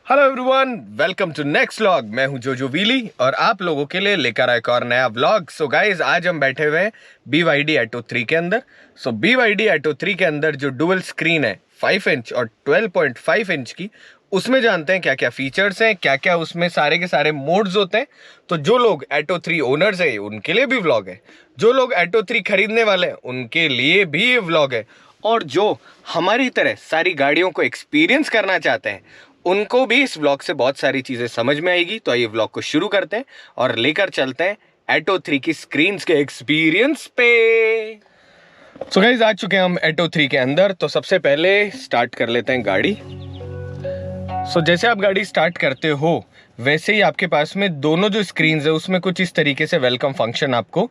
Hello everyone, welcome to next vlog. मैं हूं जोजो वीली और आप लोगों के लिए लेकर आया एक और नया व्लॉग। सो गाइज, आज हम बैठे हुए हैं BYD Atto 3 के अंदर। सो BYD Atto 3 के अंदर जो डुअल स्क्रीन है 5 इंच और 12.5 इंच की, उसमें जानते हैं क्या क्या फीचर्स हैं, क्या क्या उसमें सारे के सारे मोड्स होते हैं। तो जो लोग Atto 3 ओनर्स है उनके लिए भी व्लॉग है, जो लोग Atto 3 खरीदने वाले हैं उनके लिए भी ये व्लॉग है, और जो हमारी तरह सारी गाड़ियों को एक्सपीरियंस करना चाहते हैं उनको भी इस व्लॉग से बहुत सारी चीजें समझ में आएगी। तो आइए व्लॉग को शुरू करते हैं और लेकर चलते हैं Atto 3 की स्क्रीन्स के एक्सपीरियंस पे। सो गाइस, आ चुके हैं हम Atto 3 के अंदर। तो सबसे पहले स्टार्ट कर लेते हैं गाड़ी। सो जैसे आप गाड़ी स्टार्ट करते हो वैसे ही आपके पास में दोनों जो स्क्रीन्स है उसमें कुछ इस तरीके से वेलकम फंक्शन आपको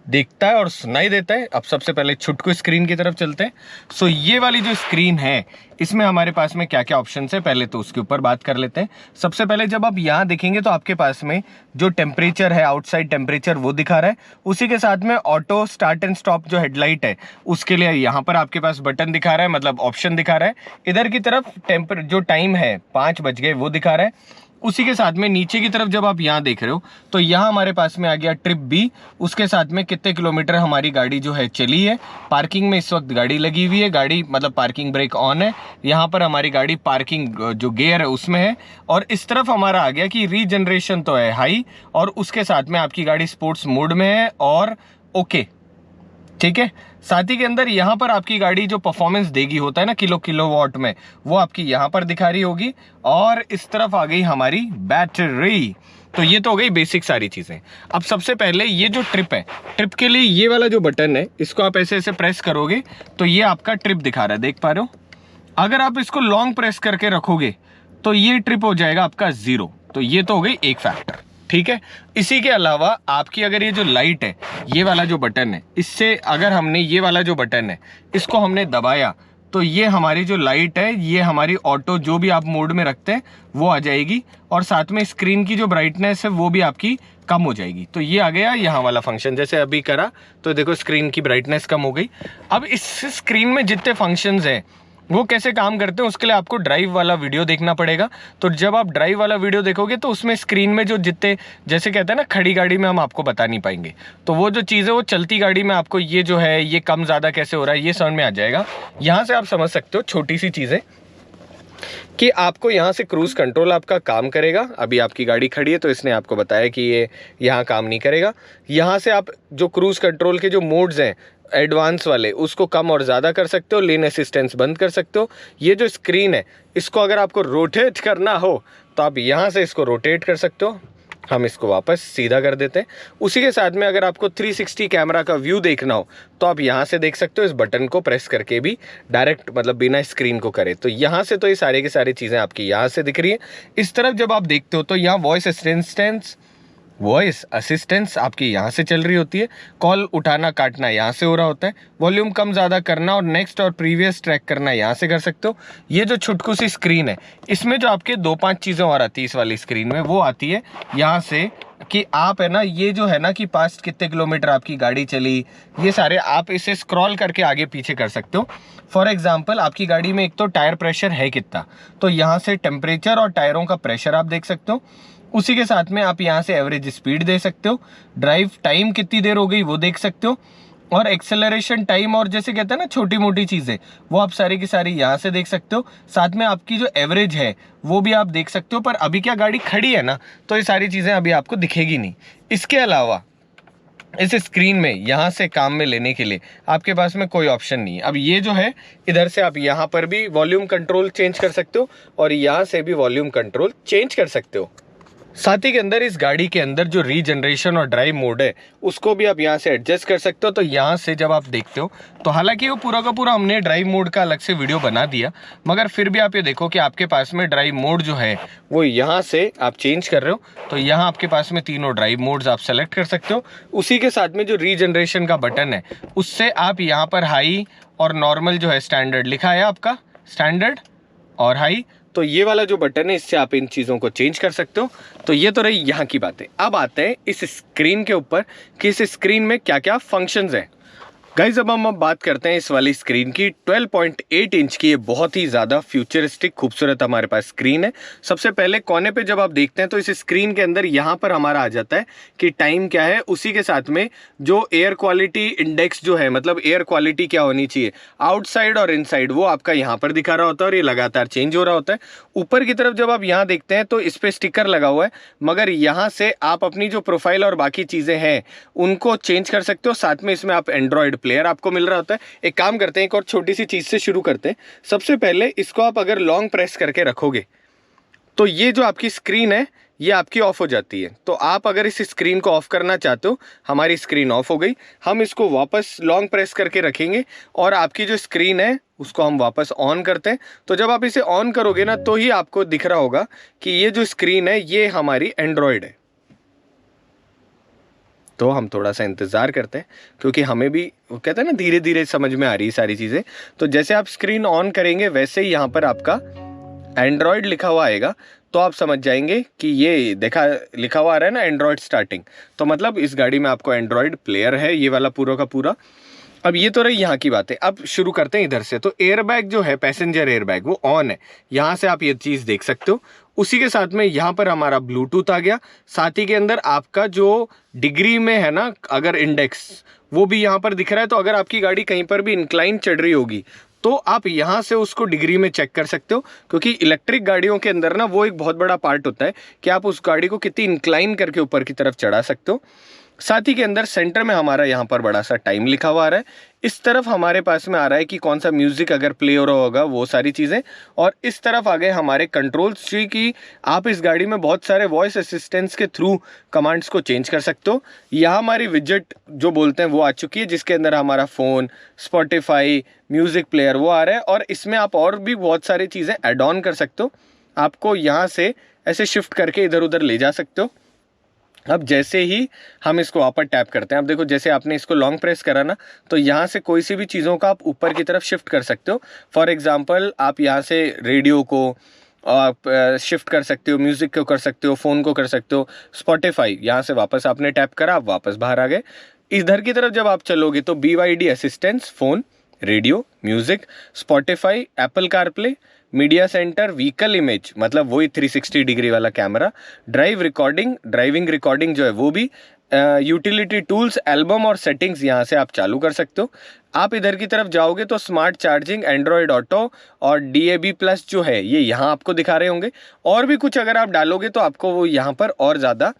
दिखता है और सुनाई देता है। अब सबसे पहले छुटकू स्क्रीन की तरफ चलते हैं। सो ये वाली जो स्क्रीन है इसमें हमारे पास में क्या क्या ऑप्शन है, पहले तो उसके ऊपर बात कर लेते हैं। सबसे पहले जब आप यहाँ देखेंगे तो आपके पास में जो टेम्परेचर है, आउटसाइड टेम्परेचर, वो दिखा रहा है। उसी के साथ में ऑटो स्टार्ट एंड स्टॉप जो हेडलाइट है उसके लिए यहाँ पर आपके पास बटन दिखा रहा है, मतलब ऑप्शन दिखा रहा है। इधर की तरफ जो टाइम है 5 बज गए वो दिखा रहा है। उसी के साथ में नीचे की तरफ जब आप यहाँ देख रहे हो तो यहाँ हमारे पास में आ गया ट्रिप बी। उसके साथ में कितने किलोमीटर हमारी गाड़ी जो है चली है। पार्किंग में इस वक्त गाड़ी लगी हुई है, गाड़ी मतलब पार्किंग ब्रेक ऑन है। यहाँ पर हमारी गाड़ी पार्किंग जो गियर है उसमें है। और इस तरफ हमारा आ गया कि रीजनरेशन तो है हाई, और उसके साथ में आपकी गाड़ी स्पोर्ट्स मोड में है और ओके, ठीक है। साथ ही के अंदर यहाँ पर आपकी गाड़ी जो परफॉर्मेंस देगी होता है ना किलोवाट में, वो आपकी यहाँ पर दिखा रही होगी। और इस तरफ आ गई हमारी बैटरी। तो ये तो हो गई बेसिक सारी चीज़ें। अब सबसे पहले ये जो ट्रिप है, ट्रिप के लिए ये वाला जो बटन है इसको आप ऐसे ऐसे प्रेस करोगे तो ये आपका ट्रिप दिखा रहा है, देख पा रहे हो। अगर आप इसको लॉन्ग प्रेस करके रखोगे तो ये ट्रिप हो जाएगा आपका 0। तो ये तो हो गई एक फैक्टर, ठीक है। इसी के अलावा आपकी अगर ये जो लाइट है, ये वाला जो बटन है, इससे अगर हमने ये वाला जो बटन है इसको हमने दबाया तो ये हमारी जो लाइट है, ये हमारी ऑटो जो भी आप मोड में रखते हैं वो आ जाएगी। और साथ में स्क्रीन की जो ब्राइटनेस है वो भी आपकी कम हो जाएगी। तो ये आ गया यहाँ वाला फंक्शन। जैसे अभी करा तो देखो स्क्रीन की ब्राइटनेस कम हो गई। अब इस स्क्रीन में जितने फंक्शंस हैं वो कैसे काम करते हैं उसके लिए आपको ड्राइव वाला वीडियो देखना पड़ेगा। तो जब आप ड्राइव वाला वीडियो देखोगे तो उसमें स्क्रीन में जो जितने, जैसे कहते हैं ना, खड़ी गाड़ी में हम आपको बता नहीं पाएंगे, तो वो जो चीज़ है वो चलती गाड़ी में आपको ये जो है ये कम ज़्यादा कैसे हो रहा है ये समझ में आ जाएगा। यहाँ से आप समझ सकते हो छोटी सी चीज़ें कि आपको यहाँ से क्रूज़ कंट्रोल आपका काम करेगा। अभी आपकी गाड़ी खड़ी है तो इसने आपको बताया कि ये यहाँ काम नहीं करेगा। यहाँ से आप जो क्रूज़ कंट्रोल के जो मोड्स हैं एडवांस वाले, उसको कम और ज़्यादा कर सकते हो, लेन असिस्टेंस बंद कर सकते हो। ये जो स्क्रीन है इसको अगर आपको रोटेट करना हो तो आप यहाँ से इसको रोटेट कर सकते हो। हम इसको वापस सीधा कर देते हैं। उसी के साथ में अगर आपको 360 कैमरा का व्यू देखना हो तो आप यहाँ से देख सकते हो, इस बटन को प्रेस करके भी डायरेक्ट, मतलब बिना स्क्रीन को करे। तो यहाँ से तो ये सारी की सारी चीज़ें आपकी यहाँ से दिख रही है। इस तरफ जब आप देखते हो तो यहाँ वॉइस असिस्टेंस आपकी यहाँ से चल रही होती है। कॉल उठाना काटना यहाँ से हो रहा होता है। वॉल्यूम कम ज़्यादा करना और नेक्स्ट और प्रीवियस ट्रैक करना यहाँ से कर सकते हो। ये जो छुटकू सी स्क्रीन है इसमें जो आपके 2-5 चीज़ें और आती है इस वाली स्क्रीन में, वो आती है यहाँ से कि आप है ना, ये जो है ना कि पास्ट कितने किलोमीटर आपकी गाड़ी चली, ये सारे आप इसे स्क्रॉल करके आगे पीछे कर सकते हो। फॉर एग्जांपल आपकी गाड़ी में एक तो टायर प्रेशर है कितना, तो यहाँ से टेम्परेचर और टायरों का प्रेशर आप देख सकते हो। उसी के साथ में आप यहाँ से एवरेज स्पीड दे सकते हो, ड्राइव टाइम कितनी देर हो गई वो देख सकते हो, और एक्सेलरेशन टाइम, और जैसे कहते हैं ना छोटी मोटी चीज़ें, वो आप सारी की सारी यहाँ से देख सकते हो। साथ में आपकी जो एवरेज है वो भी आप देख सकते हो। पर अभी क्या गाड़ी खड़ी है ना, तो ये सारी चीज़ें अभी आपको दिखेगी नहीं। इसके अलावा इस स्क्रीन में यहाँ से काम में लेने के लिए आपके पास में कोई ऑप्शन नहीं है। अब ये जो है इधर से आप यहाँ पर भी वॉल्यूम कंट्रोल चेंज कर सकते हो और यहाँ से भी वॉल्यूम कंट्रोल चेंज कर सकते हो। साथ ही के अंदर इस गाड़ी के अंदर जो रीजनरेशन और ड्राइव मोड है उसको भी आप यहाँ से एडजस्ट कर सकते हो। तो यहाँ से जब आप देखते हो तो हालांकि वो पूरा का पूरा हमने ड्राइव मोड का अलग से वीडियो बना दिया, मगर फिर भी आप ये देखो कि आपके पास में ड्राइव मोड जो है वो यहाँ से आप चेंज कर रहे हो। तो यहाँ आपके पास में तीनों ड्राइव मोड्स आप सेलेक्ट कर सकते हो। उसी के साथ में जो रीजनरेशन का बटन है उससे आप यहाँ पर हाई और नॉर्मल जो है स्टैंडर्ड लिखा है आपका, स्टैंडर्ड और हाई, तो ये वाला जो बटन है इससे आप इन चीज़ों को चेंज कर सकते हो। तो ये तो रही यहाँ की बातें। अब आते हैं इस स्क्रीन के ऊपर कि इस स्क्रीन में क्या क्या फंक्शंस हैं। गाइज अब हम बात करते हैं इस वाली स्क्रीन की। 12.8 इंच की ये बहुत ही ज़्यादा फ्यूचरिस्टिक खूबसूरत हमारे पास स्क्रीन है। सबसे पहले कोने पे जब आप देखते हैं तो इस स्क्रीन के अंदर यहाँ पर हमारा आ जाता है कि टाइम क्या है, उसी के साथ में जो एयर क्वालिटी इंडेक्स जो है, मतलब एयर क्वालिटी क्या होनी चाहिए आउटसाइड और इनसाइड, वो आपका यहाँ पर दिखा रहा होता है और ये लगातार चेंज हो रहा होता है। ऊपर की तरफ जब आप यहाँ देखते हैं तो इस पर स्टिकर लगा हुआ है, मगर यहाँ से आप अपनी जो प्रोफाइल और बाकी चीज़ें हैं उनको चेंज कर सकते हो। साथ में इसमें आप एंड्रॉयड प्लेयर आपको मिल रहा होता है। एक काम करते हैं, एक और छोटी सी चीज़ से शुरू करते हैं। सबसे पहले इसको आप अगर लॉन्ग प्रेस करके रखोगे तो ये जो आपकी स्क्रीन है ये आपकी ऑफ हो जाती है। तो आप अगर इस स्क्रीन को ऑफ करना चाहते हो, हमारी स्क्रीन ऑफ हो गई, हम इसको वापस लॉन्ग प्रेस करके रखेंगे और आपकी जो स्क्रीन है उसको हम वापस ऑन करते हैं। तो जब आप इसे ऑन करोगे ना तो ही आपको दिख रहा होगा कि ये जो स्क्रीन है ये हमारी एंड्रॉयड है। तो हम थोड़ा सा इंतज़ार करते हैं क्योंकि हमें भी वो कहते हैं ना धीरे धीरे समझ में आ रही है सारी चीज़ें। तो जैसे आप स्क्रीन ऑन करेंगे वैसे ही यहाँ पर आपका एंड्रॉयड लिखा हुआ आएगा, तो आप समझ जाएंगे कि ये देखा लिखा हुआ आ रहा है ना एंड्रॉयड स्टार्टिंग, तो मतलब इस गाड़ी में आपको एंड्रॉयड प्लेयर है ये वाला पूरा का पूरा। अब ये तो रही यहाँ की बात है। अब शुरू करते हैं इधर से। तो एयरबैग जो है, पैसेंजर एयरबैग, वो ऑन है, यहाँ से आप ये चीज़ देख सकते हो। उसी के साथ में यहाँ पर हमारा ब्लूटूथ आ गया, साथ ही के अंदर आपका जो डिग्री में है ना अगर इंडेक्स, वो भी यहाँ पर दिख रहा है। तो अगर आपकी गाड़ी कहीं पर भी इंक्लाइन चढ़ रही होगी तो आप यहाँ से उसको डिग्री में चेक कर सकते हो, क्योंकि इलेक्ट्रिक गाड़ियों के अंदर ना वो एक बहुत बड़ा पार्ट होता है कि आप उस गाड़ी को कितनी इंक्लाइन करके ऊपर की तरफ चढ़ा सकते हो। साथ ही के अंदर सेंटर में हमारा यहाँ पर बड़ा सा टाइम लिखा हुआ आ रहा है। इस तरफ हमारे पास में आ रहा है कि कौन सा म्यूजिक अगर प्ले हो रहा होगा वो सारी चीज़ें। और इस तरफ आ गए हमारे कंट्रोल्स जी कि आप इस गाड़ी में बहुत सारे वॉइस असिस्टेंट्स के थ्रू कमांड्स को चेंज कर सकते हो। यहाँ हमारी विजेट जो बोलते हैं वो आ चुकी है, जिसके अंदर हमारा फ़ोन, स्पॉटिफाई, म्यूज़िक प्लेयर वो आ रहा है। और इसमें आप और भी बहुत सारी चीज़ें ऐड ऑन कर सकते हो। आपको यहाँ से ऐसे शिफ्ट करके इधर उधर ले जा सकते हो। अब जैसे ही हम इसको वापस टैप करते हैं, अब देखो जैसे आपने इसको लॉन्ग प्रेस करा ना, तो यहाँ से कोई सी भी चीज़ों का आप ऊपर की तरफ शिफ्ट कर सकते हो। फॉर एग्जांपल आप यहाँ से रेडियो को आप शिफ्ट कर सकते हो, म्यूज़िक को कर सकते हो, फ़ोन को कर सकते हो, स्पॉटिफाई यहाँ से वापस आपने टैप करा, आप वापस बाहर आ गए। इधर की तरफ जब आप चलोगे तो BYD assistants, phone, radio, music, Spotify, Apple CarPlay, media centre, vehicle image मतलब वही 360 डिग्री वाला कैमरा, ड्राइविंग रिकॉर्डिंग जो है वो भी, यूटिलिटी टूल्स, एल्बम और सेटिंग्स यहाँ से आप चालू कर सकते हो। आप इधर की तरफ जाओगे तो स्मार्ट चार्जिंग, एंड्रॉयड ऑटो और DAB+ जो है ये यहाँ आपको दिखा रहे होंगे। और भी कुछ अगर आप डालोगे तो आपको वो यहाँ पर और ज़्यादा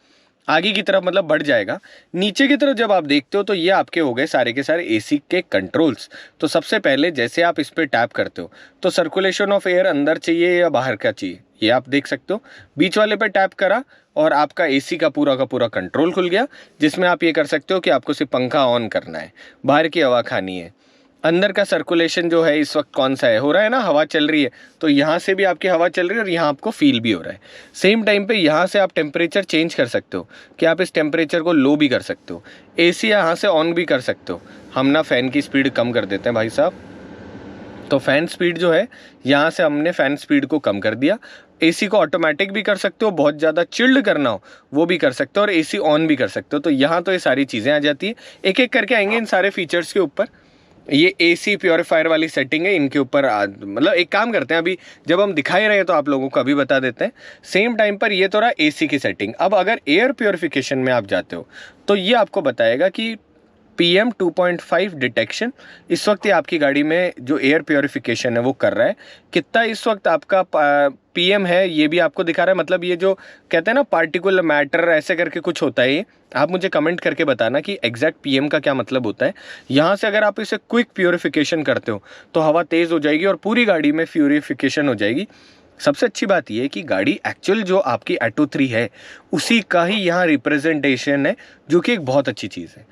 आगे की तरफ मतलब बढ़ जाएगा। नीचे की तरफ जब आप देखते हो तो ये आपके हो गए सारे के सारे AC के कंट्रोल्स। तो सबसे पहले जैसे आप इस पर टैप करते हो तो सर्कुलेशन ऑफ एयर अंदर चाहिए या बाहर का चाहिए ये आप देख सकते हो। बीच वाले पे टैप करा और आपका AC का पूरा कंट्रोल खुल गया, जिसमें आप ये कर सकते हो कि आपको सिर्फ पंखा ऑन करना है, बाहर की हवा खानी है। अंदर का सर्कुलेशन जो है इस वक्त कौन सा है, हो रहा है ना, हवा चल रही है, तो यहाँ से भी आपकी हवा चल रही है और यहाँ आपको फील भी हो रहा है। सेम टाइम पे यहाँ से आप टेम्परेचर चेंज कर सकते हो कि आप इस टेम्परेचर को लो भी कर सकते हो, AC यहाँ से ऑन भी कर सकते हो। हम ना फ़ैन की स्पीड कम कर देते हैं भाई साहब, तो फ़ैन स्पीड जो है यहाँ से हमने फ़ैन स्पीड को कम कर दिया। AC को ऑटोमेटिक भी कर सकते हो, बहुत ज़्यादा चिल्ड करना हो वो भी कर सकते हो, और AC ऑन भी कर सकते हो। तो यहाँ तो ये सारी चीज़ें आ जाती है। एक एक करके आएंगे इन सारे फीचर्स के ऊपर। ये AC प्योरीफायर वाली सेटिंग है, इनके ऊपर मतलब एक काम करते हैं, अभी जब हम दिखाई रहे हैं तो आप लोगों को अभी बता देते हैं। सेम टाइम पर ये तो रहा AC की सेटिंग। अब अगर एयर प्योरीफिकेशन में आप जाते हो तो ये आपको बताएगा कि PM 2.5 डिटेक्शन इस वक्त ये आपकी गाड़ी में जो एयर प्योरीफिकेशन है वो कर रहा है। कितना इस वक्त आपका PM है ये भी आपको दिखा रहा है। मतलब ये जो कहते हैं ना पार्टिकुलर मैटर ऐसे करके कुछ होता है, ये आप मुझे कमेंट करके बताना कि एग्जैक्ट PM का क्या मतलब होता है। यहाँ से अगर आप इसे क्विक प्योरीफिकेशन करते हो तो हवा तेज़ हो जाएगी और पूरी गाड़ी में प्योरीफिकेशन हो जाएगी। सबसे अच्छी बात यह है कि गाड़ी एक्चुअल जो आपकी Atto 3 है उसी का ही यहाँ रिप्रेजेंटेशन है, जो कि एक बहुत अच्छी चीज़ है।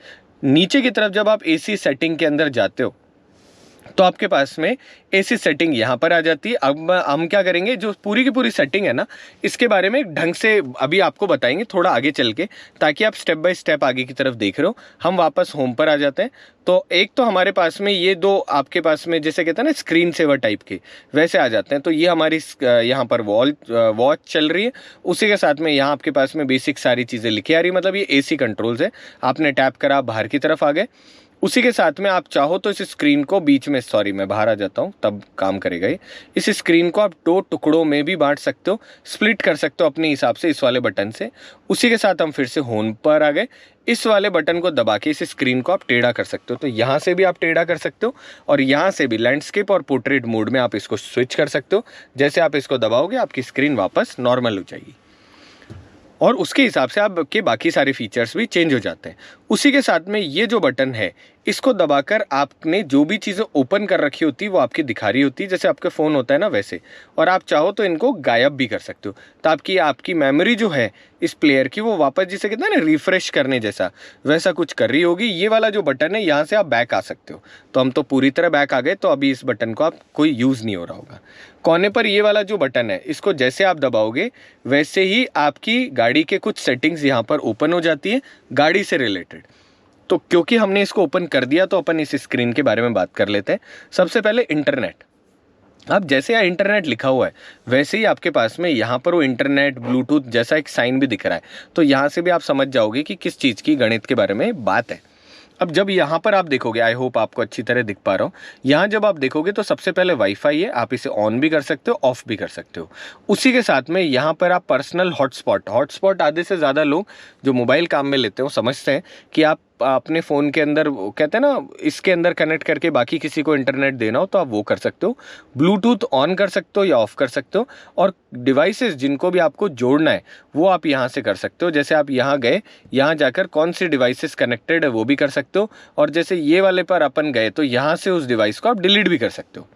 नीचे की तरफ जब आप AC सेटिंग के अंदर जाते हो तो आपके पास में AC सेटिंग यहाँ पर आ जाती है। अब हम क्या करेंगे, जो पूरी की पूरी सेटिंग है ना इसके बारे में ढंग से अभी आपको बताएंगे थोड़ा आगे चल के, ताकि आप स्टेप बाय स्टेप आगे की तरफ देख रहे हो। हम वापस होम पर आ जाते हैं। तो एक तो हमारे पास में ये दो आपके पास में जैसे कहते हैं ना स्क्रीन सेवर टाइप के वैसे आ जाते हैं। तो ये हमारी यहाँ पर वॉच चल रही है, उसी के साथ में यहाँ आपके पास में बेसिक सारी चीज़ें लिखी आ रही है। मतलब ये AC कंट्रोल्स है। आपने टैप करा, बाहर की तरफ आ गए। उसी के साथ में आप चाहो तो इस स्क्रीन को बीच में, सॉरी मैं बाहर आ जाता हूँ तब काम करेगा ये। इस स्क्रीन को आप 2 टुकड़ों में भी बांट सकते हो, स्प्लिट कर सकते हो अपने हिसाब से इस वाले बटन से। उसी के साथ हम फिर से होम पर आ गए। इस वाले बटन को दबा के इस स्क्रीन को आप टेढ़ा कर सकते हो, तो यहाँ से भी आप टेढ़ा कर सकते हो और यहाँ से भी लैंडस्केप और पोर्ट्रेट मोड में आप इसको स्विच कर सकते हो। जैसे आप इसको दबाओगे आपकी स्क्रीन वापस नॉर्मल हो जाएगी और उसके हिसाब से आपके बाकी सारे फीचर्स भी चेंज हो जाते हैं। उसी के साथ में ये जो बटन है इसको दबाकर आपने जो भी चीज़ें ओपन कर रखी होती है वो आपकी दिखा रही होती है, जैसे आपका फ़ोन होता है ना वैसे। और आप चाहो तो इनको गायब भी कर सकते हो, तो आपकी मेमोरी जो है इस प्लेयर की वो वापस, जिसे कहते हैं ना रिफ़्रेश करने जैसा, वैसा कुछ कर रही होगी। ये वाला जो बटन है यहाँ से आप बैक आ सकते हो, तो हम तो पूरी तरह बैक आ गए, तो अभी इस बटन को आप कोई यूज़ नहीं हो रहा होगा। कोने पर ये वाला जो बटन है इसको जैसे आप दबाओगे वैसे ही आपकी गाड़ी के कुछ सेटिंग्स यहाँ पर ओपन हो जाती है गाड़ी से रिलेटेड। तो क्योंकि हमने इसको ओपन कर दिया तो अपन इस स्क्रीन के बारे में बात कर लेते हैं। सबसे पहले इंटरनेट। अब जैसे यहाँ इंटरनेट लिखा हुआ है वैसे ही आपके पास में यहाँ पर वो इंटरनेट ब्लूटूथ जैसा एक साइन भी दिख रहा है, तो यहाँ से भी आप समझ जाओगे कि किस चीज़ की गणित के बारे में बात है। अब जब यहाँ पर आप देखोगे, आई होप आपको अच्छी तरह दिख पा रहा हूँ, यहाँ जब आप देखोगे तो सबसे पहले वाईफाई है, आप इसे ऑन भी कर सकते हो ऑफ भी कर सकते हो। उसी के साथ में यहाँ पर आप पर्सनल हॉटस्पॉट आधे से ज़्यादा लोग जो मोबाइल काम में लेते हो समझते हैं कि आप अपने फ़ोन के अंदर, कहते हैं ना, इसके अंदर कनेक्ट करके बाकी किसी को इंटरनेट देना हो तो आप वो कर सकते हो। ब्लूटूथ ऑन कर सकते हो या ऑफ़ कर सकते हो, और डिवाइसेस जिनको भी आपको जोड़ना है वो आप यहाँ से कर सकते हो। जैसे आप यहाँ गए, यहाँ जाकर कौन सी डिवाइसेस कनेक्टेड है वो भी कर सकते हो, और जैसे ये वाले पर अपन गए तो यहाँ से उस डिवाइस को आप डिलीट भी कर सकते हो।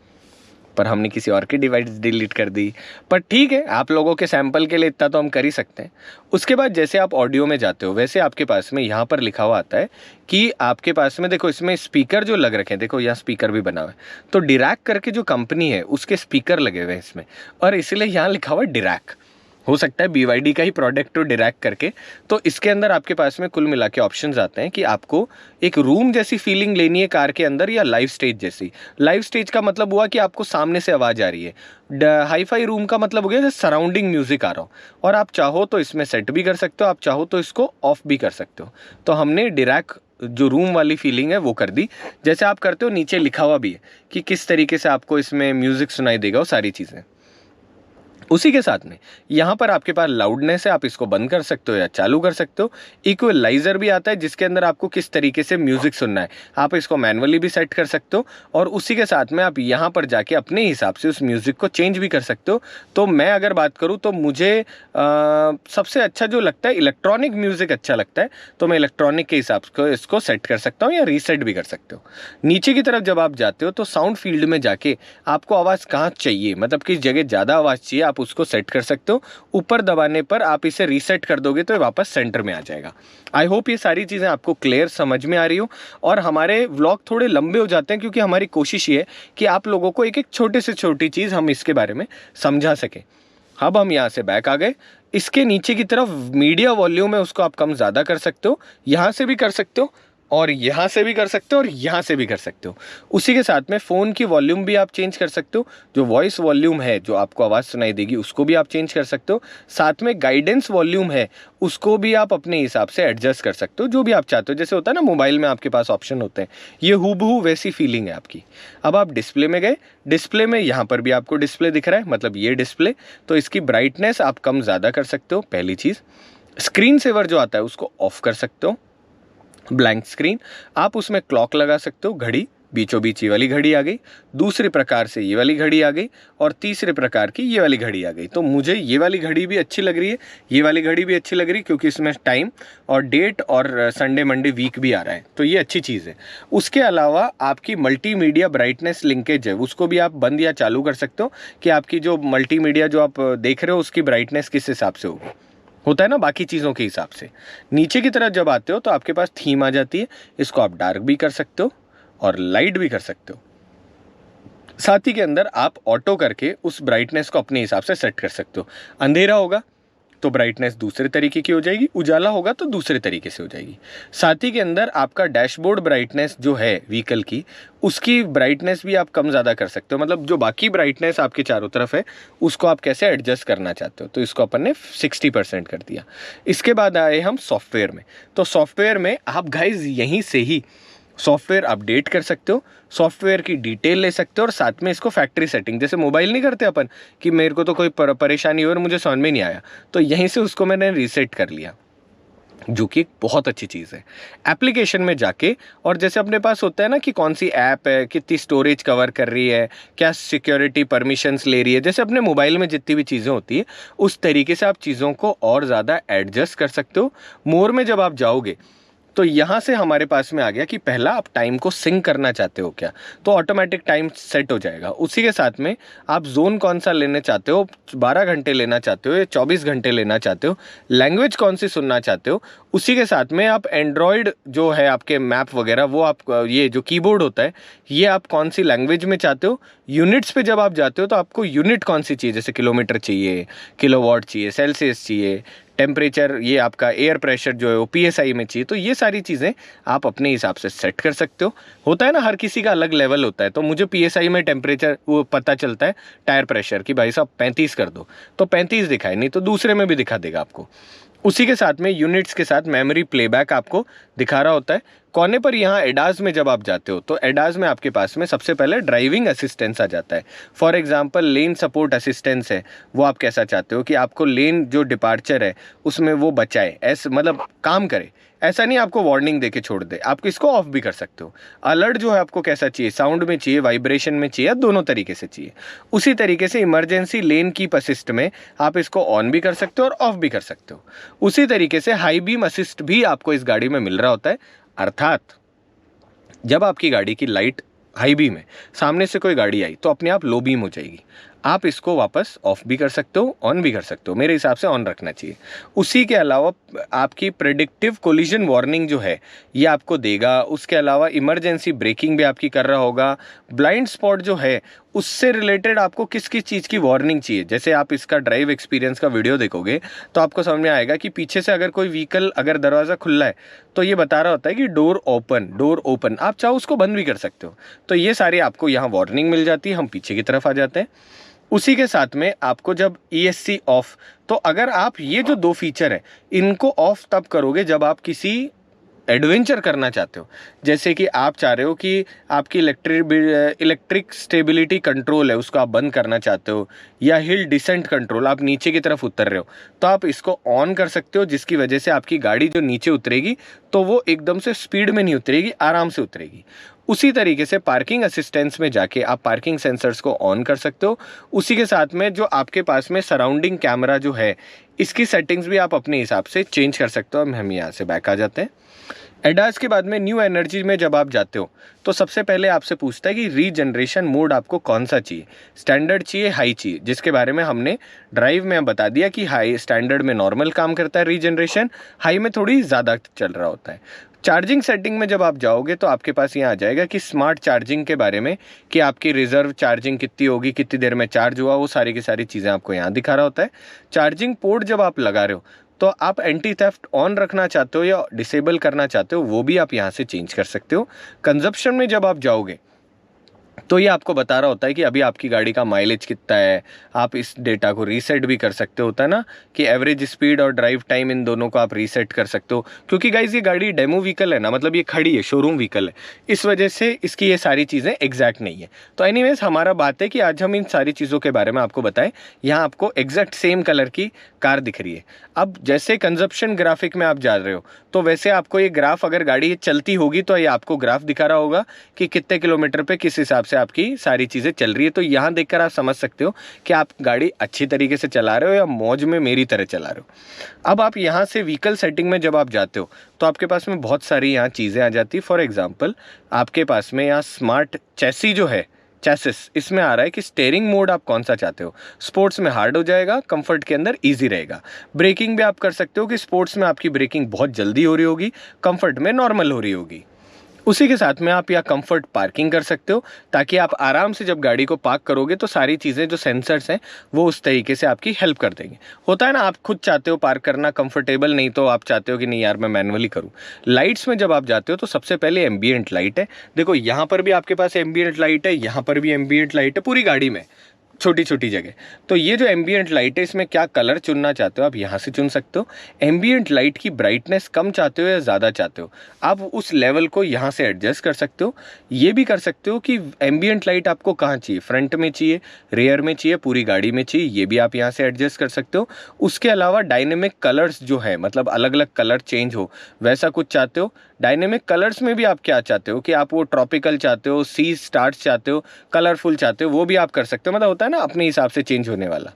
पर हमने किसी और की डिवाइस डिलीट कर दी, पर ठीक है, आप लोगों के सैंपल के लिए इतना तो हम कर ही सकते हैं। उसके बाद जैसे आप ऑडियो में जाते हो वैसे आपके पास में यहाँ पर लिखा हुआ आता है कि आपके पास में, देखो इसमें स्पीकर जो लग रखे हैं, देखो यहाँ स्पीकर भी बना हुआ है, तो डिरैक करके जो कंपनी है उसके स्पीकर लगे हुए हैं इसमें, और इसलिए यहाँ लिखा हुआ है डिरैक। हो सकता है BYD का ही प्रोडक्ट हो डिरैक करके। तो इसके अंदर आपके पास में कुल मिला के ऑप्शंस आते हैं कि आपको एक रूम जैसी फीलिंग लेनी है कार के अंदर, या लाइव स्टेज जैसी। लाइव स्टेज का मतलब हुआ कि आपको सामने से आवाज़ आ रही है। हाईफाई रूम का मतलब हो गया जैसे सराउंडिंग म्यूजिक आ रहा हो, और आप चाहो तो इसमें सेट भी कर सकते हो, आप चाहो तो इसको ऑफ भी कर सकते हो। तो हमने डिरैक जो रूम वाली फीलिंग है वो कर दी। जैसे आप करते हो नीचे लिखा हुआ भी है कि किस तरीके से आपको इसमें म्यूज़िक सुनाई देगा, वो सारी चीज़ें। उसी के साथ में यहाँ पर आपके पास लाउडनेस है, आप इसको बंद कर सकते हो या चालू कर सकते हो। इक्वलाइजर भी आता है जिसके अंदर आपको किस तरीके से म्यूजिक सुनना है, आप इसको मैनुअली भी सेट कर सकते हो, और उसी के साथ में आप यहाँ पर जाके अपने हिसाब से उस म्यूजिक को चेंज भी कर सकते हो। तो मैं अगर बात करूँ तो मुझे सबसे अच्छा जो लगता है इलेक्ट्रॉनिक म्यूजिक अच्छा लगता है, तो मैं इलेक्ट्रॉनिक के हिसाब से इसको सेट कर सकता हूँ या रीसेट भी कर सकते हो। नीचे की तरफ जब आप जाते हो तो साउंड फील्ड में जाके आपको आवाज़ कहाँ चाहिए, मतलब किस जगह ज़्यादा आवाज़ चाहिए, आप उसको सेट कर सकते हो। ऊपर दबाने पर आप इसे रीसेट कर दोगे तो ये वापस सेंटर में आ जाएगा। आई होप ये सारी चीज़ें आपको क्लियर समझ में आ रही हो, और हमारे व्लॉग थोड़े लंबे हो जाते हैं क्योंकि हमारी कोशिश ये है कि आप लोगों को एक एक छोटे से छोटी चीज़ हम इसके बारे में समझा सकें। अब हम यहाँ से बैक आ गए। इसके नीचे की तरफ मीडिया वॉल्यूम है, उसको आप कम ज़्यादा कर सकते हो, यहाँ से भी कर सकते हो और यहाँ से भी कर सकते हो और यहाँ से भी कर सकते हो। उसी के साथ में फ़ोन की वॉल्यूम भी आप चेंज कर सकते हो, जो वॉइस वॉल्यूम है जो आपको आवाज़ सुनाई देगी उसको भी आप चेंज कर सकते हो। साथ में गाइडेंस वॉल्यूम है उसको भी आप अपने हिसाब से एडजस्ट कर सकते हो, जो भी आप चाहते हो। जैसे होता है ना मोबाइल में आपके पास ऑप्शन होते हैं, ये हूबहू वैसी फीलिंग है आपकी। अब आप डिस्प्ले में गए, डिस्प्ले में यहाँ पर भी आपको डिस्प्ले दिख रहा है, मतलब ये डिस्प्ले, तो इसकी ब्राइटनेस आप कम ज़्यादा कर सकते हो। पहली चीज़, स्क्रीन सेवर जो आता है उसको ऑफ कर सकते हो। ब्लैंक स्क्रीन, आप उसमें क्लॉक लगा सकते हो, घड़ी, बीचों बीच ये वाली घड़ी आ गई, दूसरे प्रकार से ये वाली घड़ी आ गई, और तीसरे प्रकार की ये वाली घड़ी आ गई। तो मुझे ये वाली घड़ी भी अच्छी लग रही है, ये वाली घड़ी भी अच्छी लग रही है, क्योंकि इसमें टाइम और डेट और संडे मंडे वीक भी आ रहा है, तो ये अच्छी चीज़ है। उसके अलावा आपकी मल्टीमीडिया ब्राइटनेस लिंकेज है उसको भी आप बंद या चालू कर सकते हो, कि आपकी जो मल्टीमीडिया जो आप देख रहे हो उसकी ब्राइटनेस किस हिसाब से होगी, होता है ना बाकी चीज़ों के हिसाब से। नीचे की तरफ जब आते हो तो आपके पास थीम आ जाती है, इसको आप डार्क भी कर सकते हो और लाइट भी कर सकते हो। साथ ही के अंदर आप ऑटो करके उस ब्राइटनेस को अपने हिसाब से सेट कर सकते हो। अंधेरा होगा तो ब्राइटनेस दूसरे तरीके की हो जाएगी, उजाला होगा तो दूसरे तरीके से हो जाएगी। साथ ही के अंदर आपका डैशबोर्ड ब्राइटनेस जो है व्हीकल की, उसकी ब्राइटनेस भी आप कम ज़्यादा कर सकते हो, मतलब जो बाकी ब्राइटनेस आपके चारों तरफ है उसको आप कैसे एडजस्ट करना चाहते हो, तो इसको अपन ने 60% कर दिया। इसके बाद आए हम सॉफ्टवेयर में। तो सॉफ्टवेयर में आप गाइज यहीं से ही सॉफ्टवेयर अपडेट कर सकते हो, सॉफ्टवेयर की डिटेल ले सकते हो और साथ में इसको फैक्ट्री सेटिंग, जैसे मोबाइल नहीं करते अपन कि मेरे को तो कोई परेशानी हुई और मुझे समझ में नहीं आया, तो यहीं से उसको मैंने रीसेट कर लिया, जो कि एक बहुत अच्छी चीज़ है। एप्लीकेशन में जाके, और जैसे अपने पास होता है ना कि कौन सी ऐप है, कितनी स्टोरेज कवर कर रही है, क्या सिक्योरिटी परमिशंस ले रही है, जैसे अपने मोबाइल में जितनी भी चीज़ें होती है उस तरीके से आप चीज़ों को और ज़्यादा एडजस्ट कर सकते हो। मोर में जब आप जाओगे तो यहाँ से हमारे पास में आ गया कि पहला आप टाइम को सिंक करना चाहते हो क्या, तो ऑटोमेटिक टाइम सेट हो जाएगा। उसी के साथ में आप जोन कौन सा लेना चाहते हो, 12 घंटे लेना चाहते हो या 24 घंटे लेना चाहते हो, लैंग्वेज कौन सी सुनना चाहते हो, उसी के साथ में आप एंड्रॉयड जो है आपके मैप वगैरह, वो आप ये जो कीबोर्ड होता है ये आप कौन सी लैंग्वेज में चाहते हो। यूनिट्स पे जब आप जाते हो तो आपको यूनिट कौन सी चाहिए, जैसे किलोमीटर चाहिए, किलोवाट चाहिए, सेल्सियस चाहिए, टेम्परेचर, ये आपका एयर प्रेशर जो है वो पीएसआई में चाहिए, तो ये सारी चीज़ें आप अपने हिसाब से सेट कर सकते हो। होता है ना, हर किसी का अलग लेवल होता है, तो मुझे पीएसआई में टेम्परेचर वो पता चलता है, टायर प्रेशर की भाई साहब 35 कर दो, तो 35 दिखाए, नहीं तो दूसरे में भी दिखा देगा आपको। उसी के साथ में यूनिट्स के साथ मेमोरी प्लेबैक आपको दिखा रहा होता है। कोने पर यहाँ एडाज में जब आप जाते हो तो एडाज में आपके पास में सबसे पहले ड्राइविंग असिस्टेंस आ जाता है। For example lane support assistance है, वो आप कैसा चाहते हो कि आपको लेन जो डिपार्चर है उसमें वो बचाए, ऐसे मतलब काम करे, ऐसा नहीं आपको वार्निंग देके छोड़ दे, आप इसको ऑफ भी कर सकते हो। अलर्ट जो है आपको कैसा चाहिए, साउंड में चाहिए, वाइब्रेशन में चाहिए, दोनों तरीके से चाहिए। उसी तरीके से इमरजेंसी लेन कीप असिस्ट में आप इसको ऑन भी कर सकते हो और ऑफ भी कर सकते हो। उसी तरीके से हाई बीम असिस्ट भी आपको इस गाड़ी में मिल रहा होता है, अर्थात जब आपकी गाड़ी की लाइट हाई बीम है, सामने से कोई गाड़ी आई तो अपने आप लो बीम हो जाएगी, आप इसको वापस ऑफ भी कर सकते हो, ऑन भी कर सकते हो, मेरे हिसाब से ऑन रखना चाहिए। उसी के अलावा आपकी प्रेडिक्टिव कोलिजन वार्निंग जो है ये आपको देगा। उसके अलावा इमरजेंसी ब्रेकिंग भी आपकी कर रहा होगा। ब्लाइंड स्पॉट जो है उससे रिलेटेड आपको किस किस चीज़ की वार्निंग चाहिए, जैसे आप इसका ड्राइव एक्सपीरियंस का वीडियो देखोगे तो आपको समझ में आएगा कि पीछे से अगर कोई व्हीकल, अगर दरवाज़ा खुला है तो ये बता रहा होता है कि डोर ओपन, आप चाहो उसको बंद भी कर सकते हो। तो ये सारी आपको यहाँ वार्निंग मिल जाती है। हम पीछे की तरफ आ जाते हैं। उसी के साथ में आपको जब ESC ऑफ, तो अगर आप ये जो दो फीचर है इनको ऑफ तब करोगे जब आप किसी एडवेंचर करना चाहते हो, जैसे कि आप चाह रहे हो कि आपकी इलेक्ट्रिक स्टेबिलिटी कंट्रोल है उसको आप बंद करना चाहते हो, या हिल डिसेंट कंट्रोल, आप नीचे की तरफ उतर रहे हो, तो आप इसको ऑन कर सकते हो, जिसकी वजह से आपकी गाड़ी जो नीचे उतरेगी तो वो एकदम से स्पीड में नहीं उतरेगी, आराम से उतरेगी। उसी तरीके से पार्किंग असिस्टेंस में जाके आप पार्किंग सेंसर्स को ऑन कर सकते हो। उसी के साथ में जो आपके पास में सराउंडिंग कैमरा जो है इसकी सेटिंग्स भी आप अपने हिसाब से चेंज कर सकते हो। हम यहाँ से बैक आ जाते हैं। एडास के बाद में न्यू एनर्जी में जब आप जाते हो तो सबसे पहले आपसे पूछता है कि रीजनरेशन मोड आपको कौन सा चाहिए, स्टैंडर्ड चाहिए, हाई चाहिए, जिसके बारे में हमने ड्राइव में बता दिया कि हाई स्टैंडर्ड में नॉर्मल काम करता है रीजनरेशन, हाई में थोड़ी ज़्यादा चल रहा होता है। चार्जिंग सेटिंग में जब आप जाओगे तो आपके पास यहाँ आ जाएगा कि स्मार्ट चार्जिंग के बारे में, कि आपकी रिजर्व चार्जिंग कितनी होगी, कितनी देर में चार्ज हुआ, वो सारी की सारी चीज़ें आपको यहाँ दिखा रहा होता है। चार्जिंग पोर्ट जब आप लगा रहे हो तो आप एंटी थेफ्ट ऑन रखना चाहते हो या डिसेबल करना चाहते हो, वो भी आप यहाँ से चेंज कर सकते हो। कंजप्शन में जब आप जाओगे तो ये आपको बता रहा होता है कि अभी आपकी गाड़ी का माइलेज कितना है, आप इस डेटा को रीसेट भी कर सकते होता है ना, कि एवरेज स्पीड और ड्राइव टाइम इन दोनों को आप रीसेट कर सकते हो। क्योंकि गाइज ये गाड़ी डेमो व्हीकल है ना, मतलब ये खड़ी है, शोरूम व्हीकल है, इस वजह से इसकी ये सारी चीज़ें एग्जैक्ट नहीं है। तो एनीवेज हमारा बात है कि आज हम इन सारी चीज़ों के बारे में आपको बताएं। यहाँ आपको एग्जैक्ट सेम कलर की कार दिख रही है। अब जैसे कंजप्शन ग्राफिक में आप जा रहे हो तो वैसे आपको ये ग्राफ, अगर गाड़ी चलती होगी तो ये आपको ग्राफ दिखा रहा होगा कि कितने किलोमीटर पे किस हिसाब से आपकी सारी चीज़ें चल रही है। तो यहाँ देखकर आप समझ सकते हो कि आप गाड़ी अच्छी तरीके से चला रहे हो या मौज में मेरी तरह चला रहे हो। अब आप यहाँ से व्हीकल सेटिंग में जब आप जाते हो तो आपके पास में बहुत सारी यहाँ चीज़ें आ जाती है। फॉर एग्जाम्पल आपके पास में यहाँ स्मार्ट चैसी जो है, चैसिस, इसमें आ रहा है कि स्टेयरिंग मोड आप कौन सा चाहते हो। स्पोर्ट्स में हार्ड हो जाएगा, कंफर्ट के अंदर इजी रहेगा। ब्रेकिंग भी आप कर सकते हो कि स्पोर्ट्स में आपकी ब्रेकिंग बहुत जल्दी हो रही होगी, कंफर्ट में नॉर्मल हो रही होगी। उसी के साथ में आप यहाँ कंफर्ट पार्किंग कर सकते हो, ताकि आप आराम से जब गाड़ी को पार्क करोगे तो सारी चीज़ें जो सेंसर्स हैं वो उस तरीके से आपकी हेल्प कर देंगे। होता है ना, आप खुद चाहते हो पार्क करना कंफर्टेबल, नहीं तो आप चाहते हो कि नहीं यार मैं मैनुअली करूँ। लाइट्स में जब आप जाते हो तो सबसे पहले एम्बियंट लाइट है। देखो यहाँ पर भी आपके पास एम्बियंट लाइट है, यहाँ पर भी एम्बियंट लाइट है, पूरी गाड़ी में छोटी छोटी जगह। तो ये जो एम्बियंट लाइट है, इसमें क्या कलर चुनना चाहते हो आप यहाँ से चुन सकते हो। एम्बियंट लाइट की ब्राइटनेस कम चाहते हो या ज़्यादा चाहते हो, आप उस लेवल को यहाँ से एडजस्ट कर सकते हो। ये भी कर सकते हो कि एम्बियंट लाइट आपको कहाँ चाहिए, फ्रंट में चाहिए, रेयर में चाहिए, पूरी गाड़ी में चाहिए, ये भी आप यहाँ से एडजस्ट कर सकते हो। उसके अलावा डायनेमिक कलर्स जो है, मतलब अलग अलग कलर चेंज हो, वैसा कुछ चाहते हो। डायनेमिक कलर्स में भी आप क्या चाहते हो कि आप वो ट्रॉपिकल चाहते हो, सी स्टार्स चाहते हो, कलरफुल चाहते हो, वो भी आप कर सकते हो। मतलब होता है ना अपने हिसाब से चेंज होने वाला,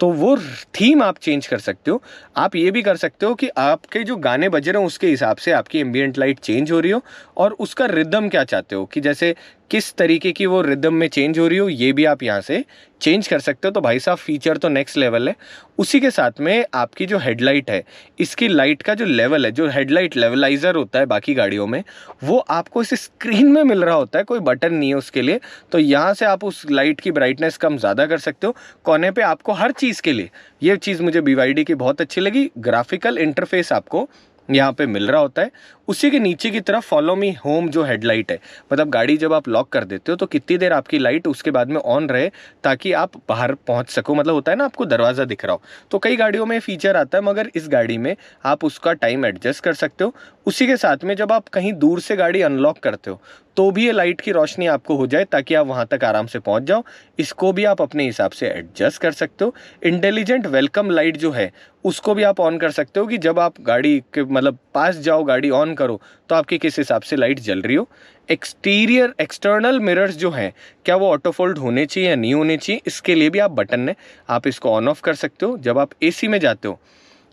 तो वो थीम आप चेंज कर सकते हो। आप ये भी कर सकते हो कि आपके जो गाने बज रहे हो उसके हिसाब से आपकी एम्बियंट लाइट चेंज हो रही हो, और उसका रिदम क्या चाहते हो कि जैसे किस तरीके की वो रिदम में चेंज हो रही हो, ये भी आप यहाँ से चेंज कर सकते हो। तो भाई साहब फीचर तो नेक्स्ट लेवल है। उसी के साथ में आपकी जो हेडलाइट है, इसकी लाइट का जो लेवल है, जो हेडलाइट लेवलाइजर होता है बाकी गाड़ियों में, वो आपको इस स्क्रीन में मिल रहा होता है, कोई बटन नहीं है उसके लिए। तो यहाँ से आप उस लाइट की ब्राइटनेस कम ज़्यादा कर सकते हो। कोने पे आपको हर चीज़ के लिए, ये चीज़ मुझे BYD की बहुत अच्छी लगी, ग्राफिकल इंटरफेस आपको यहाँ पे मिल रहा होता है। उसी के नीचे की तरफ फॉलो मी होम जो हेडलाइट है, मतलब गाड़ी जब आप लॉक कर देते हो तो कितनी देर आपकी लाइट उसके बाद में ऑन रहे ताकि आप बाहर पहुँच सको। मतलब होता है ना आपको दरवाज़ा दिख रहा हो, तो कई गाड़ियों में फीचर आता है, मगर इस गाड़ी में आप उसका टाइम एडजस्ट कर सकते हो। उसी के साथ में जब आप कहीं दूर से गाड़ी अनलॉक करते हो तो भी ये लाइट की रोशनी आपको हो जाए ताकि आप वहाँ तक आराम से पहुँच जाओ, इसको भी आप अपने हिसाब से एडजस्ट कर सकते हो। इंटेलिजेंट वेलकम लाइट जो है उसको भी आप ऑन कर सकते हो कि जब आप गाड़ी के मतलब पास जाओ, गाड़ी ऑन करो, तो आपकी किस हिसाब से लाइट जल रही हो। एक्सटीरियर एक्सटर्नल मिरर्स जो हैं, क्या वो ऑटो फोल्ड होने चाहिए या नहीं होने चाहिए, इसके लिए भी आप बटन है, आप इसको ऑन ऑफ कर सकते हो। जब आप AC में जाते हो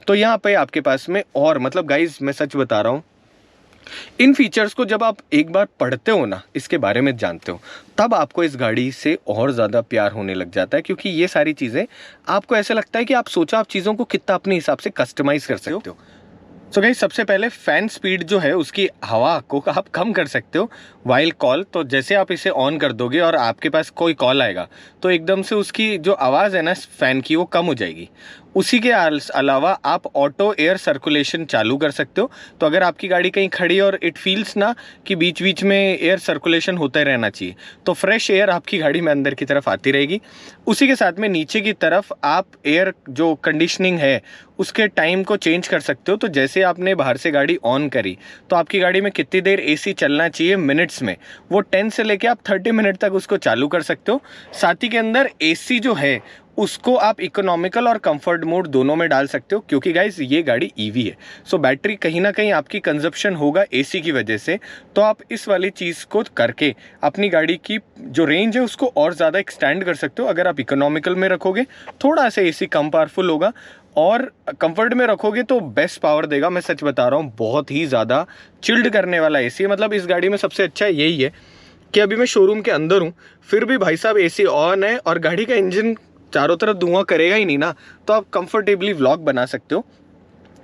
तो यहाँ पे आपके पास में, और मतलब गाइज मैं सच बता रहा हूँ, इन फीचर्स को जब आप एक बार पढ़ते हो ना, इसके बारे में जानते हो, तब आपको इस गाड़ी से और ज़्यादा प्यार होने लग जाता है। क्योंकि ये सारी चीज़ें आपको ऐसा लगता है कि आप सोचा आप चीज़ों को कितना अपने हिसाब से कस्टमाइज़ कर सकते हो। सो गाइस, सबसे पहले फ़ैन स्पीड जो है उसकी हवा को आप कम कर सकते हो वाइल कॉल। तो जैसे आप इसे ऑन कर दोगे और आपके पास कोई कॉल आएगा तो एकदम से उसकी जो आवाज़ है ना फ़ैन की, वो कम हो जाएगी। उसी के अलावा आप ऑटो एयर सर्कुलेशन चालू कर सकते हो। तो अगर आपकी गाड़ी कहीं खड़ी और इट फील्स ना कि बीच बीच में एयर सर्कुलेशन होता ही रहना चाहिए, तो फ्रेश एयर आपकी गाड़ी में अंदर की तरफ आती रहेगी। उसी के साथ में नीचे की तरफ आप एयर जो कंडीशनिंग है उसके टाइम को चेंज कर सकते हो। तो जैसे आपने बाहर से गाड़ी ऑन करी तो आपकी गाड़ी में कितनी देर AC चलना चाहिए मिनट्स में, वो 10 से लेके आप 30 मिनट तक उसको चालू कर सकते हो। साथ ही के अंदर AC जो है उसको आप इकोनॉमिकल और कंफर्ट मोड दोनों में डाल सकते हो, क्योंकि गाइज ये गाड़ी EV है। सो बैटरी कहीं ना कहीं आपकी कंजप्शन होगा AC की वजह से। तो आप इस वाली चीज़ को करके अपनी गाड़ी की जो रेंज है उसको और ज़्यादा एक्सटेंड कर सकते हो। अगर आप इकोनॉमिकल में रखोगे थोड़ा सा AC कम पावरफुल होगा, और कंफर्ट में रखोगे तो बेस्ट पावर देगा। मैं सच बता रहा हूँ, बहुत ही ज़्यादा चिल्ड करने वाला AC है। मतलब इस गाड़ी में सबसे अच्छा यही है कि अभी मैं शोरूम के अंदर हूँ, फिर भी भाई साहब AC ऑन है और गाड़ी का इंजन चारों तरफ धुआं करेगा ही नहीं ना, तो आप कंफर्टेबली व्लॉग बना सकते हो।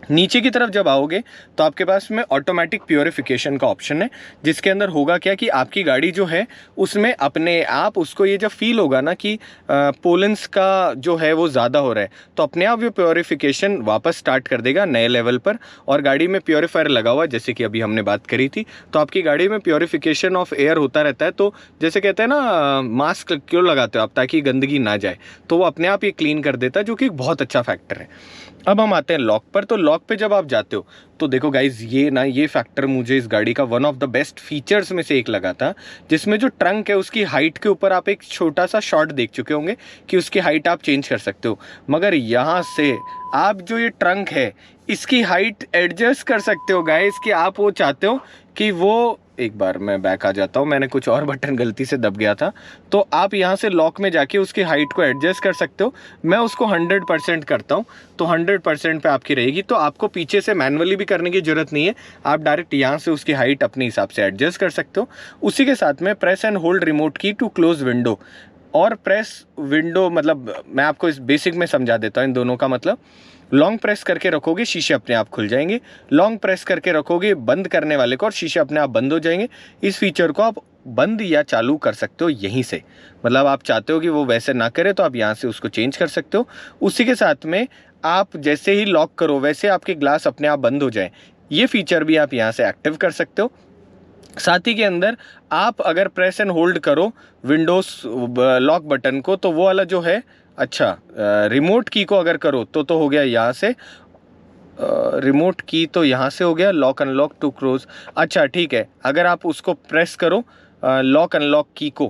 नीचे की तरफ जब आओगे तो आपके पास में ऑटोमेटिक प्योरिफिकेशन का ऑप्शन है, जिसके अंदर होगा क्या कि आपकी गाड़ी जो है उसमें अपने आप उसको ये जब फील होगा ना कि पोलेंस का जो है वो ज़्यादा हो रहा है, तो अपने आप ये प्योरिफिकेशन वापस स्टार्ट कर देगा नए लेवल पर। और गाड़ी में प्योरीफायर लगा हुआ है, जैसे कि अभी हमने बात करी थी, तो आपकी गाड़ी में प्योरिफिकेशन ऑफ एयर होता रहता है। तो जैसे कहते हैं ना मास्क क्यों लगाते हो आप, ताकि गंदगी ना जाए, तो वो अपने आप ये क्लीन कर देता है, जो कि बहुत अच्छा फैक्टर है। अब हम आते हैं लॉक पर। तो लॉक पे जब आप जाते हो तो देखो गाइज, ये फैक्टर मुझे इस गाड़ी का one of the best features में से एक लगा था, जिसमें जो ट्रंक है उसकी हाइट के ऊपर आप एक छोटा सा शॉट देख चुके होंगे कि उसकी हाइट आप चेंज कर सकते हो। मगर यहाँ से आप जो ये ट्रंक है इसकी हाइट एडजस्ट कर सकते हो गाइज, कि आप वो चाहते हो कि वो, एक बार मैं बैक आ जाता हूँ, मैंने कुछ और बटन गलती से दब गया था, तो आप यहाँ से लॉक में जाके उसकी हाइट को एडजस्ट कर सकते हो। मैं उसको 100% करता हूँ, तो 100% पे आपकी रहेगी। तो आपको पीछे से मैनुअली भी करने की ज़रूरत नहीं है, आप डायरेक्ट यहाँ से उसकी हाइट अपने हिसाब से एडजस्ट कर सकते हो। उसी के साथ में प्रेस एंड होल्ड रिमोट की टू क्लोज विंडो और प्रेस विंडो, मतलब मैं आपको इस बेसिक में समझा देता हूँ इन दोनों का मतलब। लॉन्ग प्रेस करके रखोगे शीशे अपने आप खुल जाएंगे, लॉन्ग प्रेस करके रखोगे बंद करने वाले को और शीशे अपने आप बंद हो जाएंगे। इस फीचर को आप बंद या चालू कर सकते हो यहीं से, मतलब आप चाहते हो कि वो वैसे ना करे तो आप यहाँ से उसको चेंज कर सकते हो। उसी के साथ में आप जैसे ही लॉक करो वैसे आपके ग्लास अपने आप बंद हो जाए, ये फीचर भी आप यहाँ से एक्टिव कर सकते हो। साथ ही के अंदर आप अगर प्रेस एंड होल्ड करो विंडोज लॉक बटन को तो वो वाला जो है, अच्छा रिमोट की को अगर करो तो हो गया यहाँ से, रिमोट की तो यहाँ से हो गया लॉक अनलॉक टू क्लोज। अच्छा ठीक है, अगर आप उसको प्रेस करो लॉक अनलॉक की को,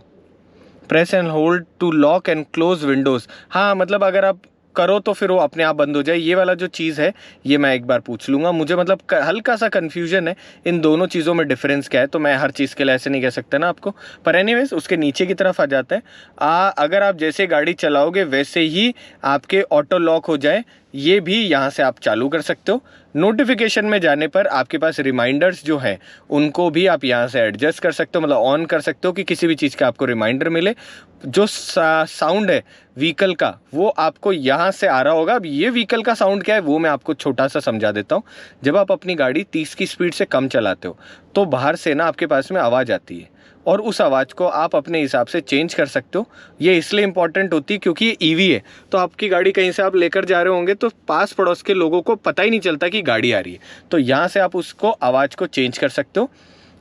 press and hold to lock and close windows, हाँ मतलब अगर आप करो तो फिर वो अपने आप बंद हो जाए। ये वाला जो चीज़ है ये मैं एक बार पूछ लूँगा, मुझे मतलब हल्का सा कन्फ्यूजन है इन दोनों चीज़ों में डिफरेंस क्या है, तो मैं हर चीज़ के लिए ऐसे नहीं कह सकता ना आपको। पर एनीवेज उसके नीचे की तरफ आ जाते हैं। अगर आप जैसे गाड़ी चलाओगे वैसे ही आपके ऑटो लॉक हो जाए, ये भी यहाँ से आप चालू कर सकते हो। नोटिफिकेशन में जाने पर आपके पास रिमाइंडर्स जो हैं उनको भी आप यहाँ से एडजस्ट कर सकते हो, मतलब ऑन कर सकते हो कि किसी भी चीज़ का आपको रिमाइंडर मिले। जो साउंड है व्हीकल का वो आपको यहाँ से आ रहा होगा। अब ये व्हीकल का साउंड क्या है वो मैं आपको छोटा सा समझा देता हूँ। जब आप अपनी गाड़ी 30 की स्पीड से कम चलाते हो तो बाहर से ना आपके पास में आवाज़ आती है, और उस आवाज़ को आप अपने हिसाब से चेंज कर सकते हो। ये इसलिए इंपॉर्टेंट होती है क्योंकि ये ईवी है, तो आपकी गाड़ी कहीं से आप लेकर जा रहे होंगे तो पास पड़ोस के लोगों को पता ही नहीं चलता कि गाड़ी आ रही है, तो यहाँ से आप उसको आवाज़ को चेंज कर सकते हो।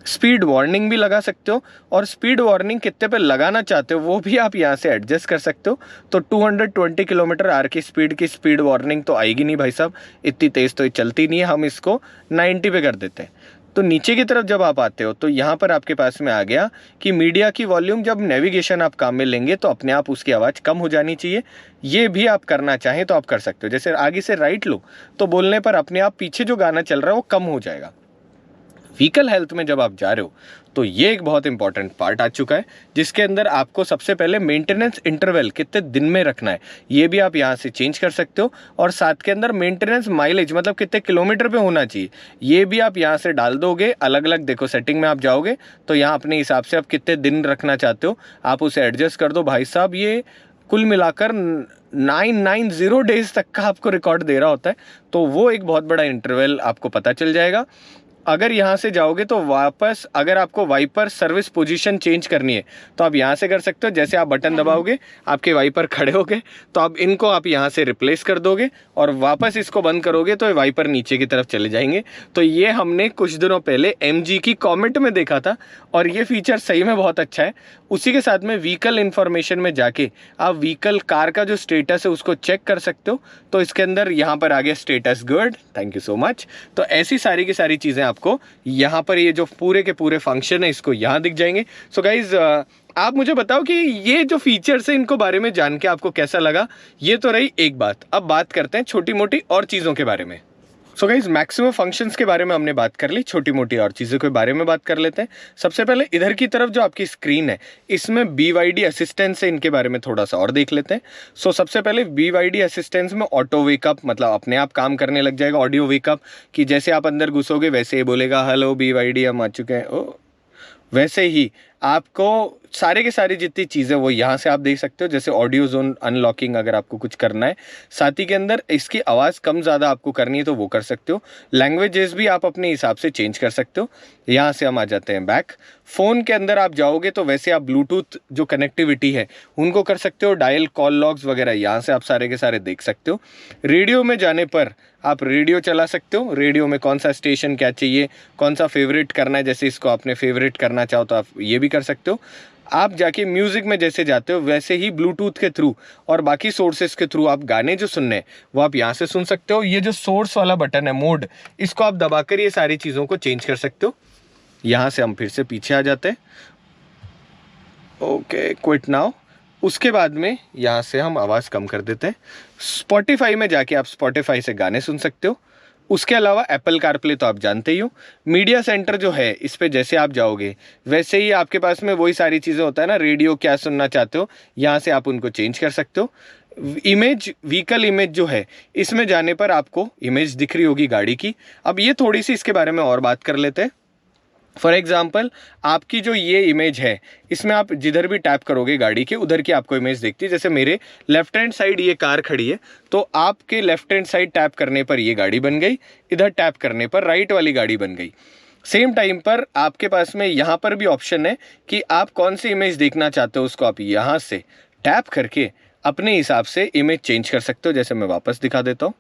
स्पीड वार्निंग भी लगा सकते हो, और स्पीड वार्निंग कितने पे लगाना चाहते हो वो भी आप यहाँ से एडजस्ट कर सकते हो। तो 220 किलोमीटर आर की स्पीड वार्निंग तो आएगी नहीं भाई साहब, इतनी तेज़ तो ये चलती नहीं है, हम इसको 90 पे कर देते हैं। तो नीचे की तरफ जब आप आते हो तो यहाँ पर आपके पास में आ गया कि मीडिया की वॉल्यूम, जब नेविगेशन आप काम में लेंगे तो अपने आप उसकी आवाज़ कम हो जानी चाहिए। ये भी आप करना चाहें तो आप कर सकते हो, जैसे आगे से राइट लो तो बोलने पर अपने आप पीछे जो गाना चल रहा है वो कम हो जाएगा। व्हीकल हेल्थ में जब आप जा रहे हो तो ये एक बहुत इंपॉर्टेंट पार्ट आ चुका है, जिसके अंदर आपको सबसे पहले मेंटेनेंस इंटरवल कितने दिन में रखना है ये भी आप यहाँ से चेंज कर सकते हो, और साथ के अंदर मेंटेनेंस माइलेज मतलब कितने किलोमीटर पे होना चाहिए ये भी आप यहाँ से डाल दोगे। अलग अलग देखो सेटिंग में आप जाओगे तो यहाँ अपने हिसाब से आप कितने दिन रखना चाहते हो आप उसे एडजस्ट कर दो। भाई साहब ये कुल मिलाकर 990 डेज तक का आपको रिकॉर्ड दे रहा होता है, तो वो एक बहुत बड़ा इंटरवल आपको पता चल जाएगा। अगर यहाँ से जाओगे तो वापस अगर आपको वाइपर सर्विस पोजीशन चेंज करनी है तो आप यहाँ से कर सकते हो। जैसे आप बटन दबाओगे आपके वाइपर खड़े हो गए, तो अब इनको आप यहाँ से रिप्लेस कर दोगे और वापस इसको बंद करोगे तो वाइपर नीचे की तरफ चले जाएंगे। तो ये हमने कुछ दिनों पहले MG की कॉमेंट में देखा था, और ये फीचर सही में बहुत अच्छा है। उसी के साथ में व्हीकल इन्फॉर्मेशन में जाके आप व्हीकल कार का जो स्टेटस है उसको चेक कर सकते हो। तो इसके अंदर यहाँ पर आ गया status good, thank you so much. तो ऐसी सारी की सारी चीज़ें आपको यहाँ पर ये जो पूरे के पूरे फंक्शन है इसको यहाँ दिख जाएंगे। सो गाइज आप मुझे बताओ कि ये जो फीचर्स है इनको बारे में जान के आपको कैसा लगा। ये तो रही एक बात, अब बात करते हैं छोटी मोटी और चीज़ों के बारे में। सो गाइज मैक्सिमम फंक्शंस के बारे में हमने बात कर ली, छोटी मोटी और चीज़ों के बारे में बात कर लेते हैं। सबसे पहले इधर की तरफ जो आपकी स्क्रीन है इसमें BYD असिस्टेंस है, इनके बारे में थोड़ा सा और देख लेते हैं। सो सबसे पहले BYD असिस्टेंस में ऑटो वेकअप, मतलब अपने आप काम करने लग जाएगा। ऑडियो वेकअप कि जैसे आप अंदर घुसोगे वैसे ही बोलेगा हेलो BYD हम आ चुके हैं, ओ वैसे ही आपको सारे के सारी जितनी चीज़ें वो यहाँ से आप देख सकते हो। जैसे ऑडियो जोन अनलॉकिंग अगर आपको कुछ करना है, साथ ही के अंदर इसकी आवाज़ कम ज़्यादा आपको करनी है तो वो कर सकते हो। लैंग्वेजेस भी आप अपने हिसाब से चेंज कर सकते हो। यहाँ से हम आ जाते हैं बैक। फ़ोन के अंदर आप जाओगे तो वैसे आप ब्लूटूथ जो कनेक्टिविटी है उनको कर सकते हो। डायल कॉल लॉग्स वगैरह यहाँ से आप सारे के सारे देख सकते हो। रेडियो में जाने पर आप रेडियो चला सकते हो। रेडियो में कौन सा स्टेशन क्या चाहिए, कौन सा फेवरेट करना है, जैसे इसको आपने फेवरेट करना चाहो तो आप ये भी कर सकते हो। आप जाके म्यूज़िक में जैसे जाते हो वैसे ही ब्लूटूथ के थ्रू और बाकी सोर्सेस के थ्रू आप गाने जो सुनने हैं वो आप यहाँ से सुन सकते हो। ये जो सोर्स वाला बटन है मोड, इसको आप दबाकर ये सारी चीज़ों को चेंज कर सकते हो। यहाँ से हम फिर से पीछे आ जाते हैं, ओके क्विट नाउ। उसके बाद में यहाँ से हम आवाज़ कम कर देते हैं। स्पॉटिफाई में जाके आप स्पॉटिफाई से गाने सुन सकते हो। उसके अलावा एप्पल कारप्ले तो आप जानते ही हो। मीडिया सेंटर जो है इस पे जैसे आप जाओगे वैसे ही आपके पास में वही सारी चीज़ें होता है ना, रेडियो क्या सुनना चाहते हो यहाँ से आप उनको चेंज कर सकते हो। इमेज, व्हीकल इमेज जो है इसमें जाने पर आपको इमेज दिख रही होगी गाड़ी की। अब ये थोड़ी सी इसके बारे में और बात कर लेते हैं। फॉर एग्जाम्पल आपकी जो ये इमेज है इसमें आप जिधर भी टैप करोगे गाड़ी के उधर की आपको इमेज दिखती है। जैसे मेरे लेफ्ट हैंड साइड ये कार खड़ी है तो आपके लेफ्ट हैंड साइड टैप करने पर ये गाड़ी बन गई, इधर टैप करने पर राइट वाली गाड़ी बन गई। सेम टाइम पर आपके पास में यहाँ पर भी ऑप्शन है कि आप कौन सी इमेज देखना चाहते हो, उसको आप यहाँ से टैप करके अपने हिसाब से इमेज चेंज कर सकते हो। जैसे मैं वापस दिखा देता हूँ,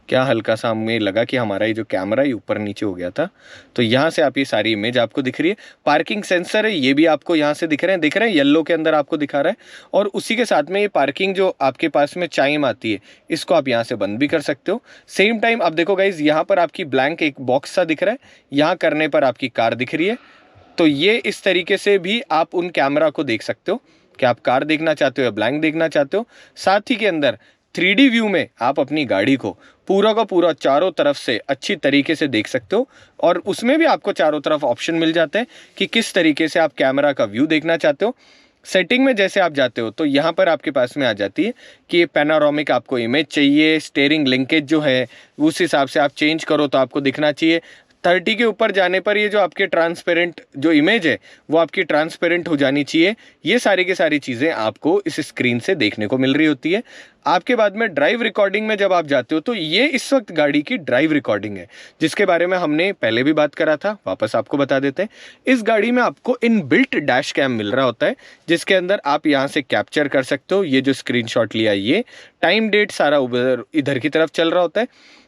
क्या हल्का सा हमें लगा कि हमारा ये जो कैमरा ये ऊपर नीचे हो गया था। तो यहाँ से आप ये सारी इमेज आपको दिख रही है। पार्किंग सेंसर है, ये भी आपको यहाँ से दिख रहे हैं येलो के अंदर आपको दिखा रहा है। और उसी के साथ में ये पार्किंग जो आपके पास में चाइम आती है, इसको आप यहाँ से बंद भी कर सकते हो। सेम टाइम आप देखो गाइज, यहाँ पर आपकी ब्लैंक एक बॉक्स सा दिख रहा है, यहाँ करने पर आपकी कार दिख रही है। तो ये इस तरीके से भी आप उन कैमरा को देख सकते हो कि आप कार देखना चाहते हो या ब्लैंक देखना चाहते हो। साथ ही के अंदर 3D व्यू में आप अपनी गाड़ी को पूरा का पूरा चारों तरफ से अच्छी तरीके से देख सकते हो। और उसमें भी आपको चारों तरफ ऑप्शन मिल जाते हैं कि किस तरीके से आप कैमरा का व्यू देखना चाहते हो। सेटिंग में जैसे आप जाते हो तो यहाँ पर आपके पास में आ जाती है कि ये पैनोरामिक आपको इमेज चाहिए, स्टीयरिंग लिंकेज जो है उस हिसाब से आप चेंज करो तो आपको दिखना चाहिए। 30 के ऊपर जाने पर ये जो आपके ट्रांसपेरेंट जो इमेज है वो आपकी ट्रांसपेरेंट हो जानी चाहिए। ये सारी की सारी चीज़ें आपको इस स्क्रीन से देखने को मिल रही होती है। आपके बाद में ड्राइव रिकॉर्डिंग में जब आप जाते हो तो ये इस वक्त गाड़ी की ड्राइव रिकॉर्डिंग है, जिसके बारे में हमने पहले भी बात करा था, वापस आपको बता देते हैं। इस गाड़ी में आपको इनबिल्ट डैश कैम मिल रहा होता है, जिसके अंदर आप यहाँ से कैप्चर कर सकते हो। ये जो स्क्रीनशॉट लिया, ये टाइम डेट सारा इधर की तरफ चल रहा होता है।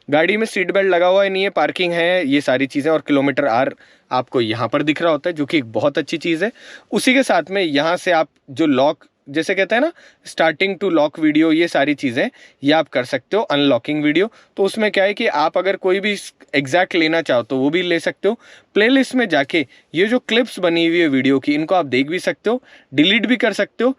गाड़ी में सीट बेल्ट लगा हुआ है नहीं है, पार्किंग है, ये सारी चीज़ें, और किलोमीटर आर आपको यहाँ पर दिख रहा होता है, जो कि एक बहुत अच्छी चीज़ है। उसी के साथ में यहाँ से आप जो लॉक, जैसे कहते हैं ना स्टार्टिंग टू लॉक वीडियो, ये सारी चीज़ें ये आप कर सकते हो। अनलॉकिंग वीडियो, तो उसमें क्या है कि आप अगर कोई भी एग्जैक्ट लेना चाहो तो वो भी ले सकते हो। प्लेलिस्ट में जाके ये जो क्लिप्स बनी हुई है वीडियो की, इनको आप देख भी सकते हो, डिलीट भी कर सकते हो।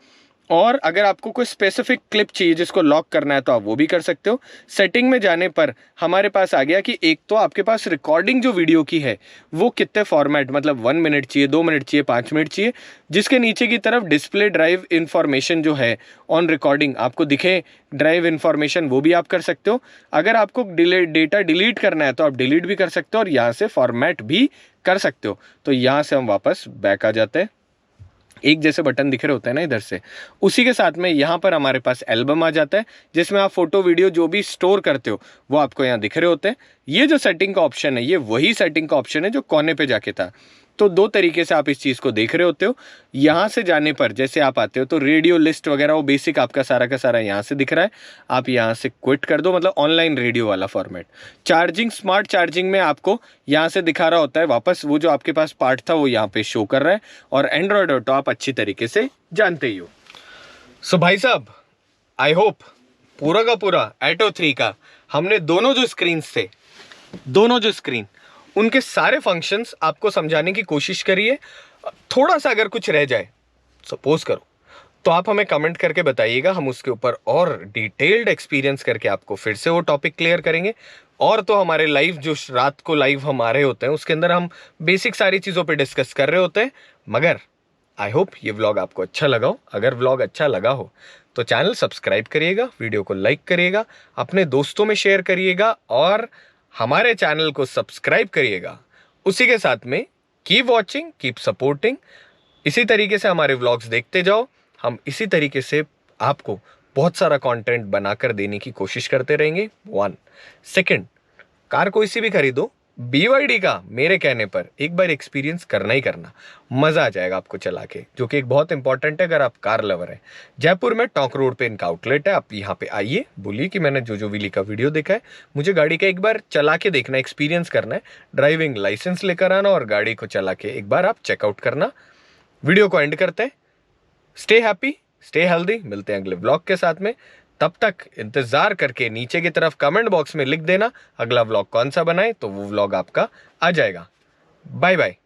और अगर आपको कोई स्पेसिफिक क्लिप चाहिए जिसको लॉक करना है तो आप वो भी कर सकते हो। सेटिंग में जाने पर हमारे पास आ गया कि एक तो आपके पास रिकॉर्डिंग जो वीडियो की है वो कितने फॉर्मेट, मतलब 1 मिनट चाहिए, 2 मिनट चाहिए, 5 मिनट चाहिए। जिसके नीचे की तरफ डिस्प्ले ड्राइव इन्फॉर्मेशन जो है ऑन रिकॉर्डिंग आपको दिखे, ड्राइव इन्फॉर्मेशन, वो भी आप कर सकते हो। अगर आपको डेटा डिलीट करना है तो आप डिलीट भी कर सकते हो और यहाँ से फॉर्मेट भी कर सकते हो। तो यहाँ से हम वापस बैक आ जाते हैं। एक जैसे बटन दिख रहे होते हैं ना इधर से, उसी के साथ में यहाँ पर हमारे पास एल्बम आ जाता है, जिसमें आप फोटो वीडियो जो भी स्टोर करते हो वो आपको यहाँ दिख रहे होते हैं। ये जो सेटिंग का ऑप्शन है, ये वही सेटिंग का ऑप्शन है जो कोने पे जाके था। तो 2 तरीके से आप इस चीज़ को देख रहे होते हो। यहाँ से जाने पर जैसे आप आते हो तो रेडियो लिस्ट वगैरह वो बेसिक आपका सारा का सारा यहाँ से दिख रहा है। आप यहाँ से क्विट कर दो, मतलब ऑनलाइन रेडियो वाला फॉर्मेट। चार्जिंग, स्मार्ट चार्जिंग में आपको यहाँ से दिखा रहा होता है वापस वो जो आपके पास पार्ट था वो यहाँ पे शो कर रहा है। और एंड्रॉयड ऑटो आप अच्छी तरीके से जानते ही हो। सो भाई साहब, आई होप पूरा का पूरा एटो 3 का हमने दोनों जो स्क्रीन उनके सारे फंक्शंस आपको समझाने की कोशिश करिए। थोड़ा सा अगर कुछ रह जाए सपोज करो तो आप हमें कमेंट करके बताइएगा, हम उसके ऊपर और डिटेल्ड एक्सपीरियंस करके आपको फिर से वो टॉपिक क्लियर करेंगे। और तो हमारे लाइव जो रात को लाइव हम आ रहे होते हैं उसके अंदर हम बेसिक सारी चीज़ों पे डिस्कस कर रहे होते हैं। मगर आई होप ये व्लॉग आपको अच्छा लगा हो। अगर व्लॉग अच्छा लगा हो तो चैनल सब्सक्राइब करिएगा, वीडियो को लाइक करिएगा, अपने दोस्तों में शेयर करिएगा और हमारे चैनल को सब्सक्राइब करिएगा। उसी के साथ में कीप वॉचिंग, कीप सपोर्टिंग। इसी तरीके से हमारे व्लॉग्स देखते जाओ। हम इसी तरीके से आपको बहुत सारा कंटेंट बनाकर देने की कोशिश करते रहेंगे। 1 सेकंड, कार कोई सी भी खरीदो, BYD का मेरे कहने पर एक बार एक्सपीरियंस करना ही करना, मज़ा आ जाएगा आपको चला के, जो कि एक बहुत इंपॉर्टेंट है अगर आप कार लवर हैं। जयपुर में टोंक रोड पे इनका आउटलेट है, आप यहाँ पे आइए, बोलिए कि मैंने जोजो विली का वीडियो देखा है, मुझे गाड़ी का एक बार चला के देखना, एक्सपीरियंस करना है। ड्राइविंग लाइसेंस लेकर आना और गाड़ी को चला के एक बार आप चेकआउट करना। वीडियो को एंड करते हैं। Stay happy, stay healthy. मिलते हैं अगले व्लॉग के साथ में। तब तक इंतजार करके नीचे की तरफ कमेंट बॉक्स में लिख देना अगला व्लॉग कौन सा बनाए, तो वो व्लॉग आपका आ जाएगा। Bye bye.